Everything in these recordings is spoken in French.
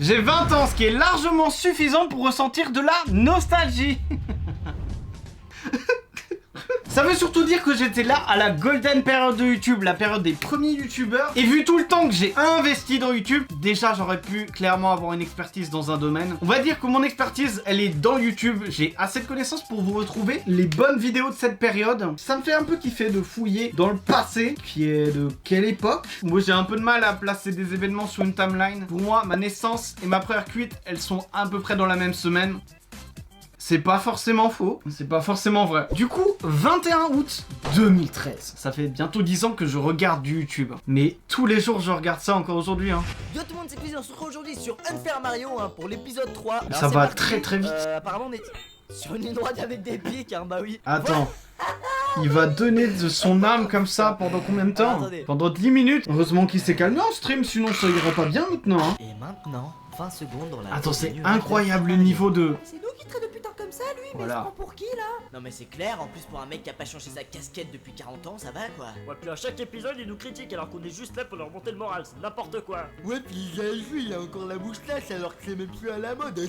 J'ai 20 ans, ce qui est largement suffisant pour ressentir de la nostalgie. Ça veut surtout dire que j'étais là à la golden période de YouTube, la période des premiers youtubeurs. Et vu tout le temps que j'ai investi dans YouTube, déjà j'aurais pu clairement avoir une expertise dans un domaine. On va dire que mon expertise, elle est dans YouTube. J'ai assez de connaissances pour vous retrouver les bonnes vidéos de cette période. Ça me fait un peu kiffer de fouiller dans le passé, qui est de quelle époque. Moi j'ai un peu de mal à placer des événements sur une timeline. Pour moi, ma naissance et ma première cuite, elles sont à peu près dans la même semaine. C'est pas forcément faux, c'est pas forcément vrai. Du coup, 21 août 2013. Ça fait bientôt 10 ans que je regarde du YouTube. Mais tous les jours, je regarde ça encore aujourd'hui. Hein. Yo tout le monde, c'est Cuisine, on se retrouve aujourd'hui sur Unfair Mario pour l'épisode 3. Alors, ça va parti. très très vite. Apparemment, on est sur une ligne droite avec des pics, hein, bah oui. Attends. Il va donner de son âme comme ça pendant combien de temps? Pendant 10 minutes. Heureusement qu'il s'est calmé en stream, sinon ça irait pas bien maintenant. Hein. Et maintenant, 20 secondes dans la... Attends, c'est incroyable le niveau de... C'est nous qui traite de putain comme ça, lui, Voilà. mais il se prend pour qui, là? Non mais c'est clair, en plus pour un mec qui a pas changé sa casquette depuis 40 ans, ça va quoi. Ouais, puis à chaque épisode, il nous critique alors qu'on est juste là pour leur monter le moral, c'est n'importe quoi. Ouais, puis Zaifu, il a encore la moustache alors que c'est même plus à la mode.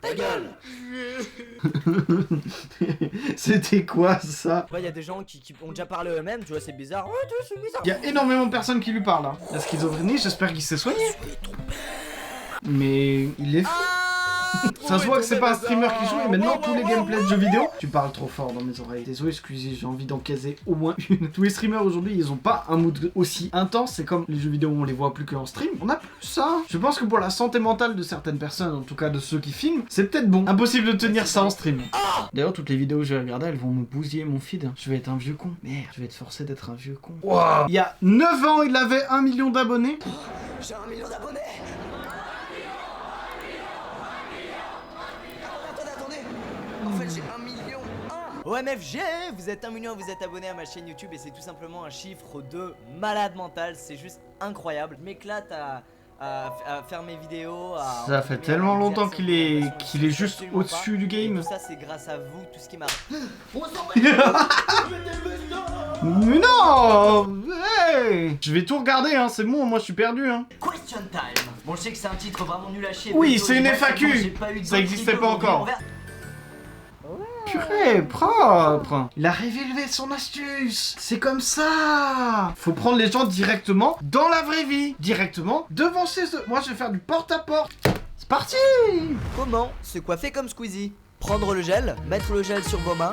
Ta gueule. C'était quoi ça? Ouais, y a des gens qui ont déjà parlé eux-mêmes, tu vois, c'est bizarre. Ouais, tu vois, c'est bizarre. Il y a énormément de personnes qui lui parlent. Hein. La schizophrénie, j'espère qu'il s'est soigné. Mais il est fou. Ça se voit que c'est pas un streamer qui joue et maintenant tous les gameplays de jeux vidéo. Tu parles trop fort dans mes oreilles. Désolé, excusez, j'ai envie d'en caser au moins une. Tous les streamers aujourd'hui, ils ont pas un mood aussi intense. C'est comme les jeux vidéo où on les voit plus qu'en stream. On a plus ça. Je pense que pour la santé mentale de certaines personnes, en tout cas de ceux qui filment, c'est peut-être bon. Impossible de tenir ça en stream. D'ailleurs, toutes les vidéos que je vais regarder, elles vont me bousiller mon feed. Je vais être un vieux con. Merde, je vais être forcé d'être un vieux con. Wow. Il y a 9 ans, il avait 1 million d'abonnés. J'ai 1 million d'abonnés. Attendez. En fait, j'ai 1 million. OMFG, vous êtes 1 million, vous êtes abonné à ma chaîne YouTube et c'est tout simplement un chiffre de malade mental. C'est juste incroyable. Je m'éclate à faire mes vidéos. Ça fait tellement longtemps qu'il est juste au-dessus du game. Et tout ça, c'est grâce à vous, tout ce qui marche. Mais non, hey, je vais tout regarder, hein, c'est bon, moi je suis perdu. Hein. Question time. Bon, je sais que c'est un titre vraiment nul à chier. Oui, Plutôt, c'est une j'ai FAQ. pas eu de Ça existait vidéo pas encore. aujourd'hui. Purée, propre. Il a révélé son astuce. C'est comme ça. Faut prendre les gens directement dans la vraie vie. Directement devant chez eux. Moi je vais faire du porte-à-porte. C'est parti. Comment se coiffer comme Squeezie? Prendre le gel, mettre le gel sur vos mains,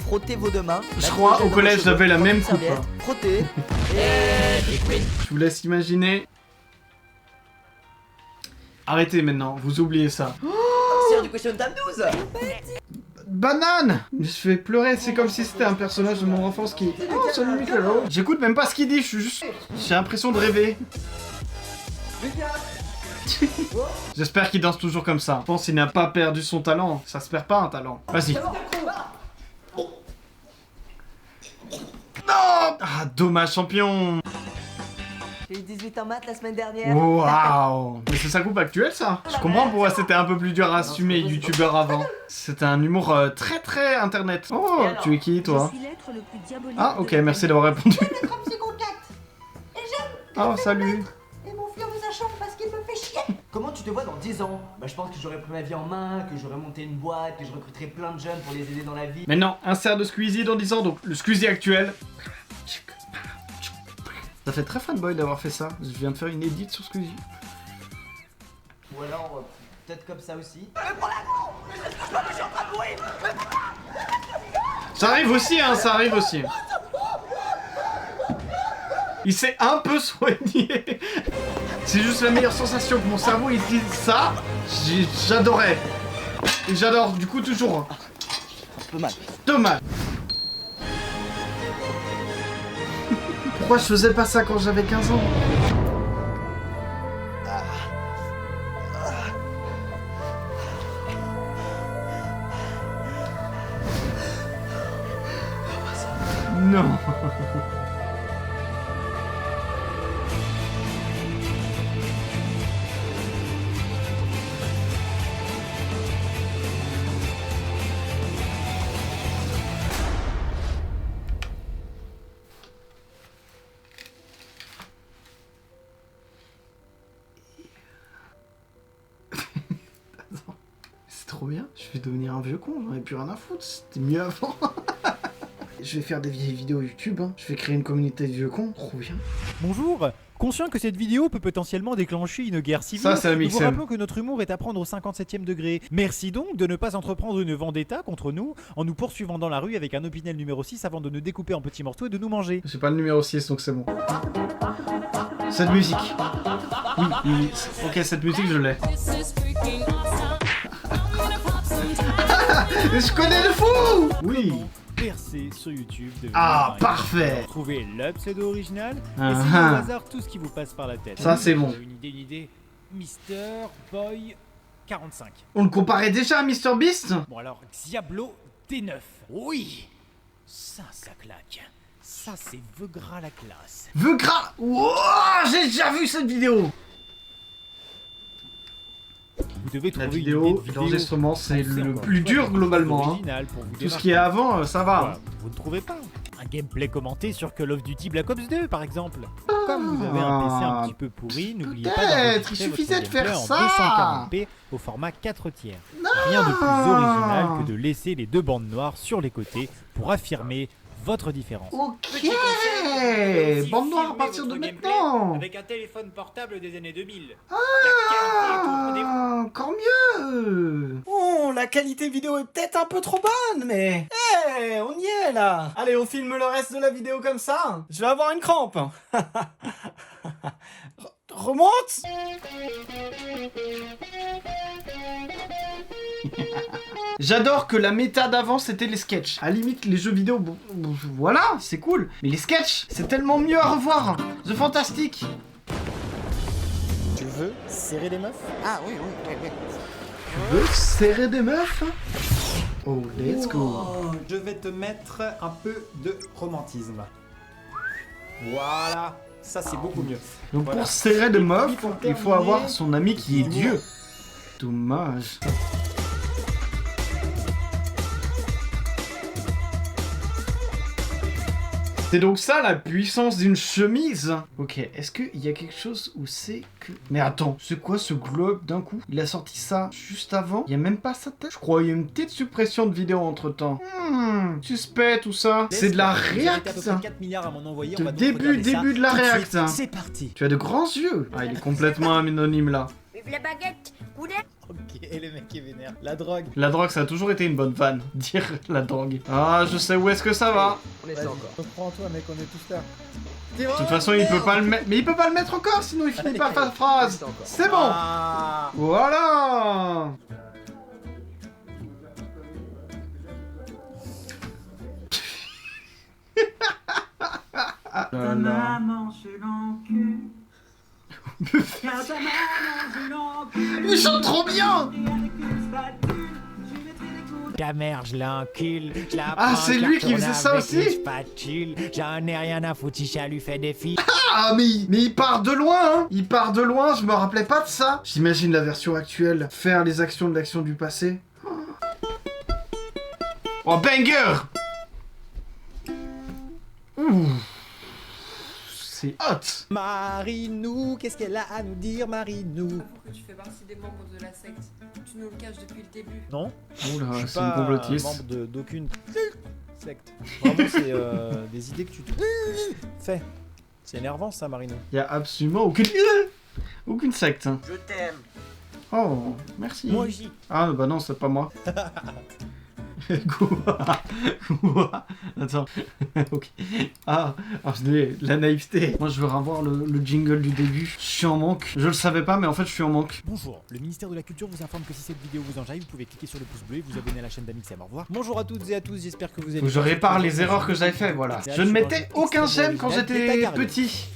frotter vos deux mains. Je crois au collège j'avais la même coupe. Hein. Frotter. Et liquide. Je vous laisse imaginer. Arrêtez maintenant, vous oubliez ça. C'est du question time 12. Banane! Je fais pleurer, c'est comme si c'était un personnage de mon enfance qui... Oh, salut Michelot! J'écoute même pas ce qu'il dit, je suis juste... J'ai l'impression de rêver. J'espère qu'il danse toujours comme ça. Je pense qu'il n'a pas perdu son talent. Ça se perd pas un talent. Vas-y. Non! Ah, dommage champion! J'ai eu 18 en maths la semaine dernière. Waouh! Mais c'est sa coupe actuelle ça? Je comprends pourquoi c'était un peu plus dur à assumer youtubeur avant. C'était un humour très très internet. Oh, tu es qui toi? Ah ok, merci d'avoir répondu. Oh salut. Et mon fleur nous achante parce qu'il me fait chier. Comment tu te vois dans 10 ans? Bah je pense que j'aurais pris ma vie en main, que j'aurais monté une boîte, que je recruterais plein de jeunes pour les aider dans la vie. Mais non, insert de Squeezie dans 10 ans, donc le Squeezie actuel. Ça fait très fanboy d'avoir fait ça. Je viens de faire une edit sur Squeezie. Ou alors, peut-être comme ça aussi. Ça arrive aussi, hein, ça arrive aussi. Il s'est un peu soigné. C'est juste la meilleure sensation que mon cerveau il dit ça. J'adorais. Et j'adore du coup toujours. Un peu mal. Dommage. Pourquoi je faisais pas ça quand j'avais 15 ans? Non. trop bien. Je vais devenir un vieux con, j'en ai plus rien à foutre, c'était mieux avant. Je vais faire des vieilles vidéos YouTube, hein. Je vais créer une communauté de vieux cons, trop bien. Bonjour. Conscient que cette vidéo peut potentiellement déclencher une guerre civile, Ça, c'est la nous vous Mixem. rappelons que notre humour est à prendre au 57e degré. Merci donc de ne pas entreprendre une vendetta contre nous en nous poursuivant dans la rue avec un Opinel numéro 6 avant de nous découper en petits morceaux et de nous manger. J'ai pas le numéro 6, donc c'est bon. Cette musique. Oui, oui, ok, cette musique, je l'ai. Je connais le fou. Oui. Percé sur YouTube. Ah, parfait. Trouvez le pseudo original. Ah, Essayez ah. au hasard tout ce qui vous passe par la tête. Ça, c'est bon. Une idée. Mister Boy 45. On le comparait déjà à Mr Beast. Bon alors, Diablo D9. Oui. Ça claque. Ça, c'est Vegra la classe. Vegra. Wow, j'ai déjà vu cette vidéo. Vous devez La trouver vidéo, une idée de vidéo. l'enregistrement, c'est Sans faire le quoi. plus dur Soit globalement. Hein. original pour vous Tout ce qui est démarquer. avant, ça va. Quoi, vous ne trouvez pas un gameplay commenté sur Call of Duty Black Ops 2 par exemple. Comme vous avez un PC un petit peu pourri, n'oubliez pas peut-être, d'enregistrer il suffisait votre de faire gameplay ça. en 240p au format 4 tiers. Rien de plus original que de laisser les deux bandes noires sur les côtés pour affirmer votre différence. Ok. Bande noire à partir de maintenant. Avec un téléphone portable des années 2000. Ah, encore mieux. Bon, la qualité vidéo est peut-être un peu trop bonne, mais... on y est, là. Allez, on filme le reste de la vidéo comme ça. Je vais avoir une crampe. Remonte. J'adore que la méta d'avant c'était les sketchs. À la limite les jeux vidéo, bon, voilà, c'est cool. Mais les sketchs, c'est tellement mieux à revoir. The Fantastic. Tu veux serrer les meufs? Ah oui, oui, oui. Tu veux serrer des meufs? Oh, let's go. Je vais te mettre un peu de romantisme. Voilà, ça c'est beaucoup mieux. Donc Voilà. pour serrer des meufs, pour il faut terminer, avoir son ami qui est Dieu. Dommage. C'est donc ça la puissance d'une chemise. Ok, est-ce qu'il y a quelque chose où c'est que... Mais attends, c'est quoi ce globe d'un coup? Il a sorti ça juste avant. Il y a même pas sa tête. Je crois qu'il y a une petite suppression de vidéo entre temps. Suspect tout ça. C'est de la réact. 4 milliards à m'en envoyer. De début de la réact. C'est parti. Tu as de grands yeux. Ah, il est complètement anonyme là. Vive la baguette, poulet. Ok, et le mec est vénère. La drogue. La drogue, ça a toujours été une bonne vanne. Dire la drogue. Ah, je sais où est-ce que ça va. On essaie encore. Reprends-toi, mec, on est tous là. De toute façon, il peut pas le mettre. Mais il peut pas le mettre encore, sinon il finit pas sa phrase. C'est bon. Ah. Voilà. Ta maman je l'encule. Car ta maman je l'encule. Il chante trop bien. Et avec une spatule, je mettrai des coups. Ta mère, je l'encule. Je la Ah, prends, c'est je la lui qui retourne faisait ça avec aussi une spatule. J'en ai rien à foutre, Chicha lui fait des filles. Ah, mais il part de loin, hein. Il part de loin, je me rappelais pas de ça. J'imagine la version actuelle. Faire les actions de l'action du passé. Oh, banger. Ouh. C'est hot. Marinou, qu'est-ce qu'elle a à nous dire, Marinou? Pour que tu fais partie des membres de la secte. Tu nous le caches depuis le début. Non, Oula, je suis c'est une pas complotiste. membre d'aucune secte. Vraiment, c'est des idées que tu te fais. C'est énervant ça, Marino. Il y a absolument aucune secte. hein. Je t'aime. Oh, merci. Moi aussi. Ah bah non, c'est pas moi. Quoi? Quoi? Attends. Ok. Ah, la naïveté. Moi, je veux revoir le jingle du début. Je suis en manque. Je le savais pas, mais en fait, je suis en manque. Bonjour, le ministère de la Culture vous informe que si cette vidéo vous enjaille, vous pouvez cliquer sur le pouce bleu et vous abonner à la chaîne d'Amixem. Au revoir. Bonjour à toutes et à tous, j'espère que vous allez Faut que je répare les erreurs que j'avais fait, voilà. Je ne mettais aucun j'aime quand j'étais petit.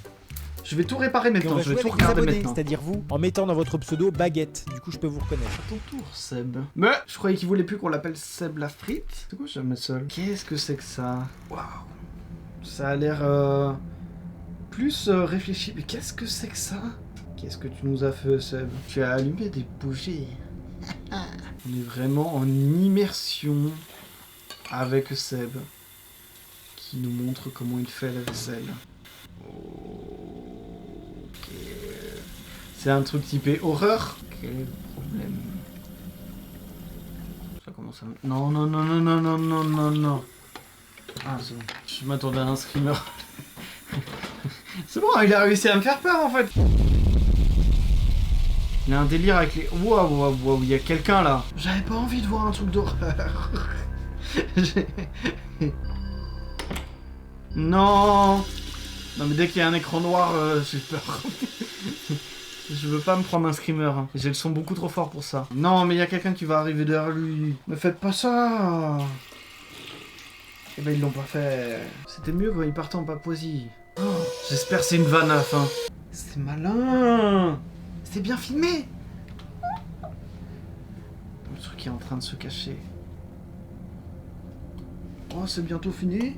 Je vais tout réparer Et on maintenant, va je vais jouer tout avec les regarder abonnés, maintenant. c'est-à-dire vous, en mettant dans votre pseudo baguette. Du coup, je peux vous reconnaître. Ton tour, Seb. Mais je croyais qu'il voulait plus qu'on l'appelle Seb la frite. C'est quoi, je me seul? Qu'est-ce que c'est que ça? Waouh. Ça a l'air plus réfléchi. Mais qu'est-ce que c'est que ça? Qu'est-ce que tu nous as fait, Seb? Tu as allumé des bougies. On est vraiment en immersion avec Seb, qui nous montre comment il fait la vaisselle. Ok. C'est un truc typé horreur? Quel problème? Comment ça... Non, non, non, non, non, non, non, non, non. Ah, c'est bon. Je m'attendais à un screamer. C'est bon, il a réussi à me faire peur en fait. Il a un délire avec les... Waouh, waouh, waouh, il y a quelqu'un là. J'avais pas envie de voir un truc d'horreur. Non. Non mais dès qu'il y a un écran noir, j'ai peur. Je veux pas me prendre un screamer. Hein. J'ai le son beaucoup trop fort pour ça. Non mais il y a quelqu'un qui va arriver derrière lui. Ne faites pas ça. Eh ben ils l'ont pas fait. C'était mieux quand ils partaient en Papouasie. Oh, j'espère que c'est une vanne à la fin. C'est malin. C'est bien filmé. Le truc est en train de se cacher. Oh, c'est bientôt fini.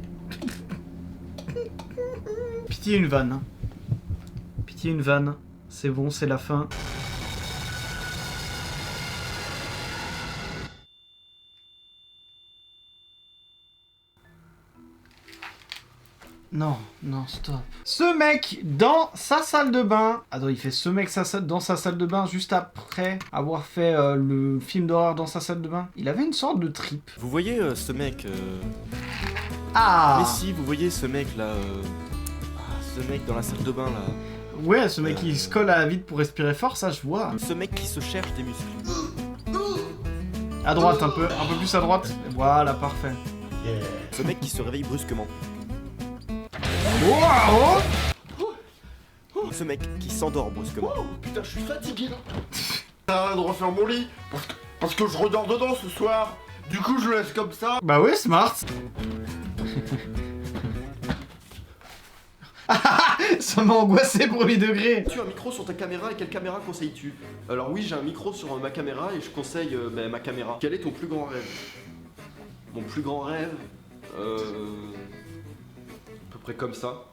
Pitié une vanne. Pitié une vanne. C'est bon, c'est la fin. Non, non, stop. Ce mec dans sa salle de bain. Attends, il fait ce mec dans sa salle de bain juste après avoir fait le film d'horreur dans sa salle de bain. Il avait une sorte de trip. Vous voyez ce mec Ah. Mais si, vous voyez ce mec là ce mec dans la salle de bain là. Ouais, ce mec qui se colle à la vitre pour respirer fort, ça je vois. Ce mec qui se cherche des muscles. À droite un peu plus à droite. Voilà, parfait. Ce mec qui se réveille brusquement. Wow. Ce mec qui s'endort brusquement. Oh putain, je suis fatigué là. T'as de refaire mon lit parce que je redors dedans ce soir. Du coup, je le laisse comme ça. Bah ouais, smart. Ça m'a angoissé premier degré. Tu as un micro sur ta caméra et quelle caméra conseilles-tu? Alors oui, j'ai un micro sur ma caméra et je conseille ma caméra. Quel est ton plus grand rêve? Mon plus grand rêve, à peu près comme ça.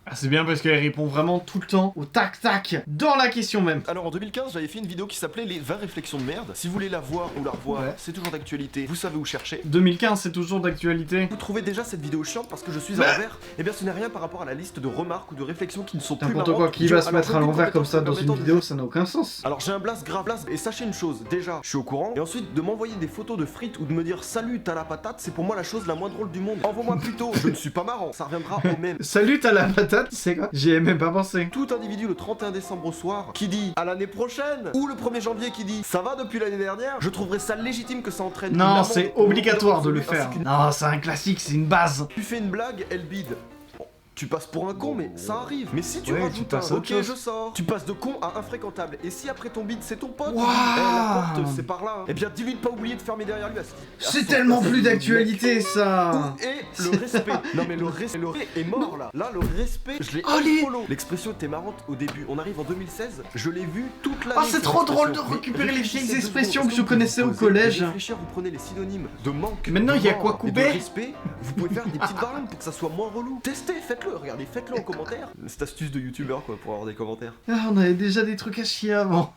Ah, c'est bien parce qu'elle répond vraiment tout le temps au tac-tac dans la question même. Alors en 2015, j'avais fait une vidéo qui s'appelait les 20 réflexions de merde. Si vous voulez la voir ou la revoir, Ouais. c'est toujours d'actualité. Vous savez où chercher. 2015, c'est toujours d'actualité. Vous trouvez déjà cette vidéo chiante parce que je suis à l'envers? Eh bien ce n'est rien par rapport à la liste de remarques ou de réflexions qui ne sont plus N'importe marrantes. quoi, qui va se Alors, mettre je à vous l'envers dis comme ça dans permettant une de- vidéo, ça n'a aucun sens. Alors j'ai un blast grave blast et sachez une chose, déjà je suis au courant et ensuite de m'envoyer des photos de frites ou de me dire salut t'as la patate, c'est pour moi la chose la moins drôle du monde. Envoie-moi plutôt, je ne suis pas marrant, ça reviendra au même. Salut, t'as la patate, c'est quoi? J'y ai même pas pensé. Tout individu le 31 décembre au soir qui dit à l'année prochaine ou le 1er janvier qui dit ça va depuis l'année dernière, je trouverais ça légitime que ça entraîne une Non, amende c'est au obligatoire de le ainsi faire. qu'une- Non, c'est un classique, c'est une base. Tu fais une blague, elle bide. Bon, tu passes pour un con, mais ça arrive. Mais si tu Ouais, tu rajoutes passes à un autre ok, chose. je sors, tu passes de con à infréquentable. Et si après ton bide, c'est ton pote, Waouh. la porte, c'est par là. Eh bien, dis-lui de pas oublier de fermer derrière lui. C'est tellement plus d'actualité ça. Et le respect. Non, mais le respect est mort là. Là, le respect, je l'ai Allez. unfollow. L'expression était marrante au début. On arrive en 2016, je l'ai vu toute l'année. Oh, c'est cette trop drôle de expression. récupérer Mais les réfléchissez vieilles 2 expressions secondes. que je connaissais au Vous collège. réfléchir, vous prenez les synonymes de manque. Maintenant, de il y a mort quoi et de couper respect. Vous pouvez faire des petites variantes pour que ça soit moins relou. Testez, faites-le, regardez, faites-le en commentaire. Cette astuce de youtubeur quoi pour avoir des commentaires. Ah, on avait déjà des trucs à chier avant.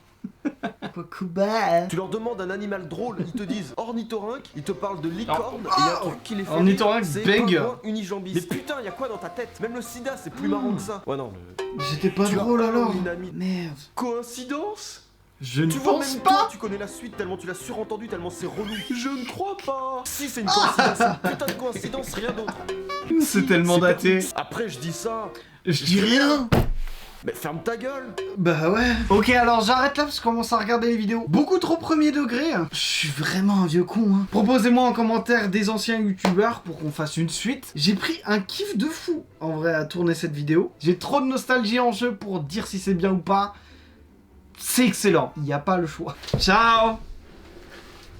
Kokuba. Tu leur demandes un animal drôle, ils te disent ornithorynque, ils te parlent de licorne, et y a un truc qui les fait Ornithorynque, rire, c'est banger. pingouin unijambiste. Mais putain, y a quoi dans ta tête? Même le sida, c'est plus marrant que ça. Ouais non, J'étais pas tu as drôle un alors. ou une amie. Merde. Coïncidence? Je ne Tu vois, pense même pas. toi, tu connais la suite tellement tu l'as surentendu, tellement c'est relou. Je ne crois pas. Si c'est une coïncidence, c'est une putain de coïncidence, rien d'autre. C'est tellement daté. Après je dis ça, Je dis rien. mais ferme ta gueule. Bah ouais. Ok, alors j'arrête là parce que je commence à regarder les vidéos. Beaucoup trop premier degré. Je suis vraiment un vieux con. Hein. Proposez-moi en commentaire des anciens youtubeurs pour qu'on fasse une suite. J'ai pris un kiff de fou en vrai à tourner cette vidéo. J'ai trop de nostalgie en jeu pour dire si c'est bien ou pas. C'est excellent. Il n'y a pas le choix. Ciao.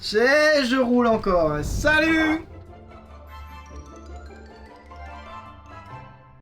Je roule encore. Salut.